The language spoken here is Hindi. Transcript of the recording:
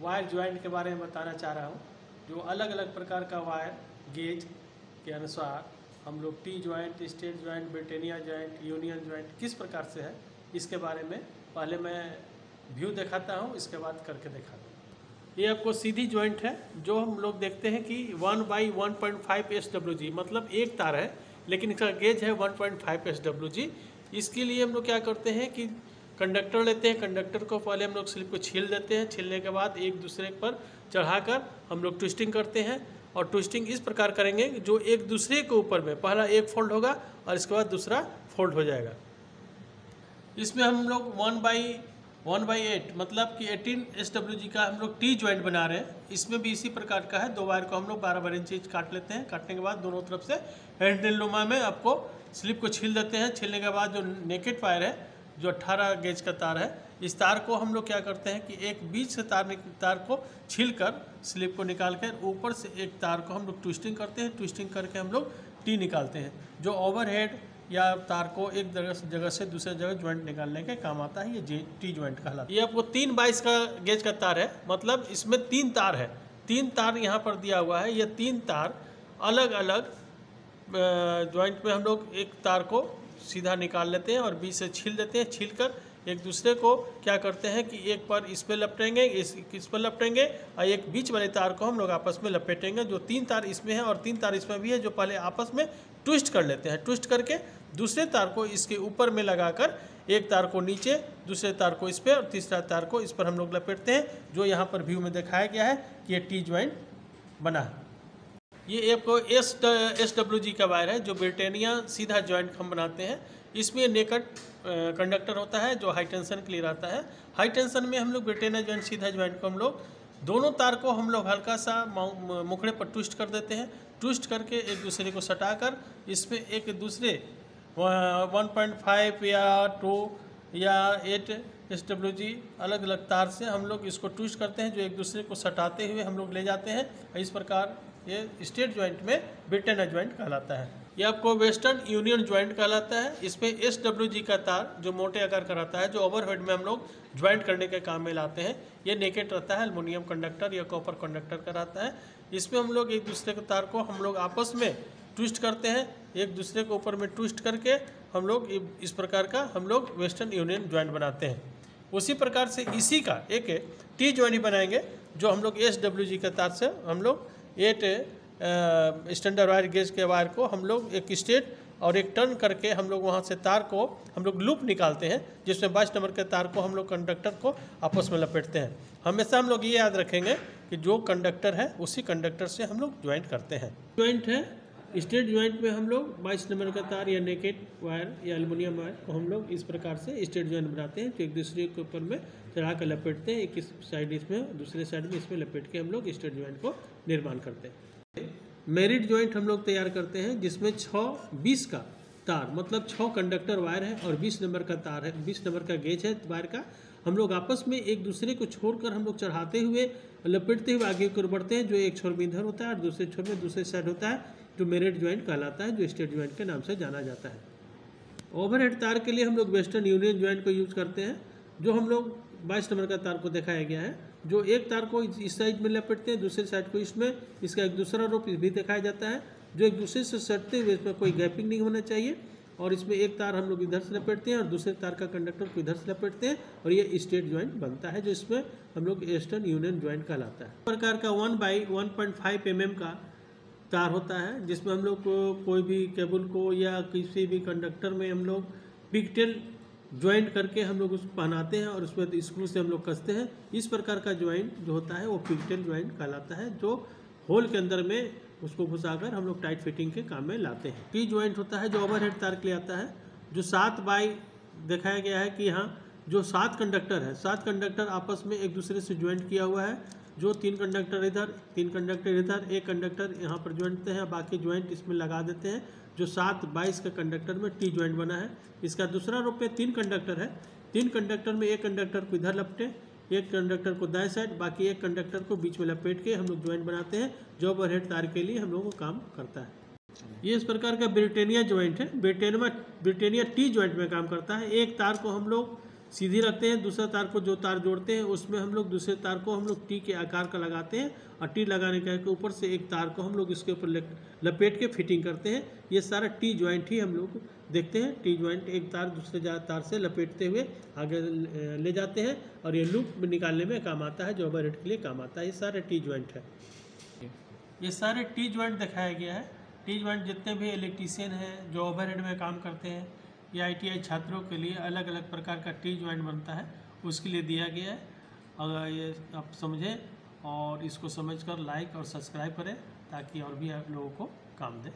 वायर ज्वाइंट के बारे में बताना चाह रहा हूँ। जो अलग अलग प्रकार का वायर गेज के अनुसार हम लोग टी ज्वाइंट, स्टेट ज्वाइंट, ब्रिटेनिया ज्वाइंट, यूनियन ज्वाइंट किस प्रकार से है, इसके बारे में पहले मैं व्यू दिखाता हूँ, इसके बाद करके दिखाता हूँ। ये आपको सीधी ज्वाइंट है, जो हम लोग देखते हैं कि 1/1.5 SWG, मतलब एक तार है लेकिन इसका गेज है 1.5 SWG। इसके लिए हम लोग क्या करते हैं कि कंडक्टर लेते हैं, कंडक्टर को पहले हम लोग स्लिप को छील देते हैं, छीलने के बाद एक दूसरे पर चढ़ाकर हम लोग ट्विस्टिंग करते हैं। और ट्विस्टिंग इस प्रकार करेंगे कि जो एक दूसरे के ऊपर में पहला एक फोल्ड होगा और इसके बाद दूसरा फोल्ड हो जाएगा। इसमें हम लोग 1/8 मतलब कि 18 SWG का हम लोग टी ज्वाइंट बना रहे हैं। इसमें भी इसी प्रकार का है। दो वायर को हम लोग 12-12 इंच काट लेते हैं। काटने के बाद दोनों तरफ से हैंडल नुमा में आपको स्लिप को छील देते हैं। छीलने के बाद जो नेकेड वायर है, जो 18 गेज का तार है, इस तार को हम लोग क्या करते हैं कि एक बीच से तार को छीलकर स्लिप को निकाल कर ऊपर से एक तार को हम लोग ट्विस्टिंग करते हैं। ट्विस्टिंग करके हम लोग टी निकालते हैं, जो ओवरहेड या तार को एक जगह से दूसरे जगह ज्वाइंट निकालने के काम आता है। ये टी ज्वाइंट कहलाता है। ये आपको 3/22 का गेज का तार है, मतलब इसमें 3 तार है। 3 तार यहाँ पर दिया हुआ है। ये 3 तार अलग अलग ज्वाइंट में हम लोग एक तार को सीधा निकाल लेते हैं और बीच से छील देते हैं। छील कर एक दूसरे को क्या करते हैं कि एक पर इस पर लपेटेंगे, इस पर लपेटेंगे और एक बीच वाले तार को हम लोग आपस में लपेटेंगे। जो 3 तार इसमें है और 3 तार इसमें भी है, जो पहले आपस में ट्विस्ट कर लेते हैं। ट्विस्ट करके दूसरे तार को इसके ऊपर में लगाकर एक तार को नीचे, दूसरे तार को इस पर और तीसरा तार को इस पर हम लोग लपेटते हैं। जो यहाँ पर व्यू में दिखाया गया है कि ये टी ज्वाइंट बना है। ये आपको SWG का वायर है, जो ब्रिटेनिया सीधा ज्वाइंट हम बनाते हैं। इसमें नेकेड कंडक्टर होता है जो हाई टेंशन के लिए रहता है। हाई टेंशन में हम लोग ब्रिटेनिया ज्वाइंट, सीधा ज्वाइंट को हम लोग दोनों तार को हम लोग हल्का सा मुखड़े पर ट्विस्ट कर देते हैं। ट्विस्ट करके एक दूसरे को सटाकर इसमें एक दूसरे 1.5 या 2 या 8 SWG अलग अलग तार से हम लोग इसको ट्विस्ट करते हैं, जो एक दूसरे को सटाते हुए हम लोग ले जाते हैं। इस प्रकार ये स्टेट ज्वाइंट में ब्रिटेनिया ज्वाइंट कहलाता है। ये आपको वेस्टर्न यूनियन ज्वाइंट कहलाता है। इसमें SWG का तार जो मोटे आकार का रहता है, जो ओवरहेड में हम लोग ज्वाइंट करने के काम में लाते हैं। ये नेकेड रहता है, एल्युमिनियम कंडक्टर या कॉपर कंडक्टर का रहता है। इसमें हम लोग एक दूसरे के तार को हम लोग आपस में ट्विस्ट करते हैं, एक दूसरे के ऊपर में ट्विस्ट करके हम लोग इस प्रकार का हम लोग वेस्टर्न यूनियन ज्वाइंट बनाते हैं। उसी प्रकार से इसी का एक टी ज्वाइंट बनाएंगे, जो हम लोग SWG के तार से हम लोग 8 स्टैंडर्ड वायर गेज के वायर को हम लोग एक स्ट्रेट और एक टर्न करके हम लोग वहाँ से तार को हम लोग लूप निकालते हैं, जिसमें 22 नंबर के तार को हम लोग कंडक्टर को आपस में लपेटते हैं। हमेशा हम लोग ये याद रखेंगे कि जो कंडक्टर है उसी कंडक्टर से हम लोग ज्वाइंट करते हैं। ज्वाइंट है स्ट्रेट ज्वाइंट में हम लोग 22 नंबर का तार या नेकेड वायर या एल्युमिनियम वायर को हम लोग इस प्रकार से स्ट्रेट ज्वाइंट बनाते हैं, जो एक दूसरे के ऊपर में चढ़ा कर लपेटते हैं। एक इस साइड इसमें, दूसरे साइड में इसमें लपेट के हम लोग स्ट्रेट ज्वाइंट को निर्माण करते हैं। मेरिट ज्वाइंट हम लोग तैयार करते हैं, जिसमें 6/20 का तार, मतलब 6 कंडक्टर वायर है और 20 नंबर का तार है, 20 नंबर का गेज है वायर का। हम लोग आपस में एक दूसरे को छोड़कर हम लोग चढ़ाते हुए लपेटते हुए आगे की ओर बढ़ते हैं, जो एक छोर में इधर होता है और दूसरे छोर में दूसरे साइड होता है, जो मेरिट ज्वाइंट कहलाता है, जो स्टेट ज्वाइंट के नाम से जाना जाता है। ओवरहेड तार के लिए हम लोग वेस्टर्न यूनियन ज्वाइंट को यूज करते हैं, जो हम लोग 22 नंबर का तार को दिखाया गया है, जो एक तार को इस साइड में लपेटते हैं, दूसरे साइड को इसमें। इसका एक दूसरा रूप भी दिखाया जाता है, जो एक दूसरे से सटते हुए, इसमें कोई गैपिंग नहीं होना चाहिए। और इसमें एक तार हम लोग इधर से लपेटते हैं और दूसरे तार का कंडक्टर को इधर से लपेटते हैं और ये स्टेट ज्वाइंट बनता है, जो इसमें हम लोग वेस्टर्न यूनियन ज्वाइंट कहलाता है। इस प्रकार का 1/1.5 mm का तार होता है, जिसमें हम लोग कोई भी केबल को या किसी भी कंडक्टर में हम लोग पिगटेल ज्वाइंट करके हम लोग उसको पहनाते हैं और उसमें स्क्रू से हम लोग कसते हैं। इस प्रकार का ज्वाइंट जो होता है वो पिगटेल ज्वाइंट कहलाता है, जो होल के अंदर में उसको घुसाकर हम लोग टाइट फिटिंग के काम में लाते हैं। टी ज्वाइंट होता है, जो ओवरहेड तार के लिए आता है, जो 7/, दिखाया गया है कि यहाँ जो 7 कंडक्टर है, 7 कंडक्टर आपस में एक दूसरे से ज्वाइंट किया हुआ है, जो 3 कंडक्टर इधर, 3 कंडक्टर इधर, एक कंडक्टर यहाँ पर ज्वाइंटते हैं, बाकी ज्वाइंट इसमें लगा देते हैं, जो 7/22 के कंडक्टर में टी ज्वाइंट बना है। इसका दूसरा रूप में 3 कंडक्टर है, 3 कंडक्टर में एक कंडक्टर को इधर लपटे, एक कंडक्टर को दाएं साइड, बाकी एक कंडक्टर को बीच में लपेट के हम लोग ज्वाइंट बनाते हैं, जो ओवरहेड तार के लिए हम लोग को काम करता है। ये इस प्रकार का ब्रिटेनिया ज्वाइंट है। ब्रिटेनिया टी ज्वाइंट में काम करता है। एक तार को हम लोग सीधी रखते हैं, दूसरा तार को जो तार जोड़ते हैं उसमें हम लोग दूसरे तार को हम लोग टी के आकार का लगाते हैं और टी लगाने के ऊपर से एक तार को हम लोग इसके ऊपर लपेट के फिटिंग करते हैं। ये सारा टी ज्वाइंट ही हम लोग देखते हैं। टी ज्वाइंट एक तार दूसरे तार से लपेटते हुए आगे ले जाते हैं और ये लूप निकालने में काम आता है, जो ओवरहेड के लिए काम आता है। ये सारे टी ज्वाइंट है। ये सारे टी ज्वाइंट दिखाया गया है। टी ज्वाइंट जितने भी इलेक्ट्रीशियन हैं जो ओवरहेड में काम करते हैं या ITI छात्रों के लिए अलग अलग प्रकार का टी ज्वाइंट बनता है, उसके लिए दिया गया है। अगर ये आप समझें और इसको समझकर लाइक और सब्सक्राइब करें ताकि और भी आप लोगों को काम दे।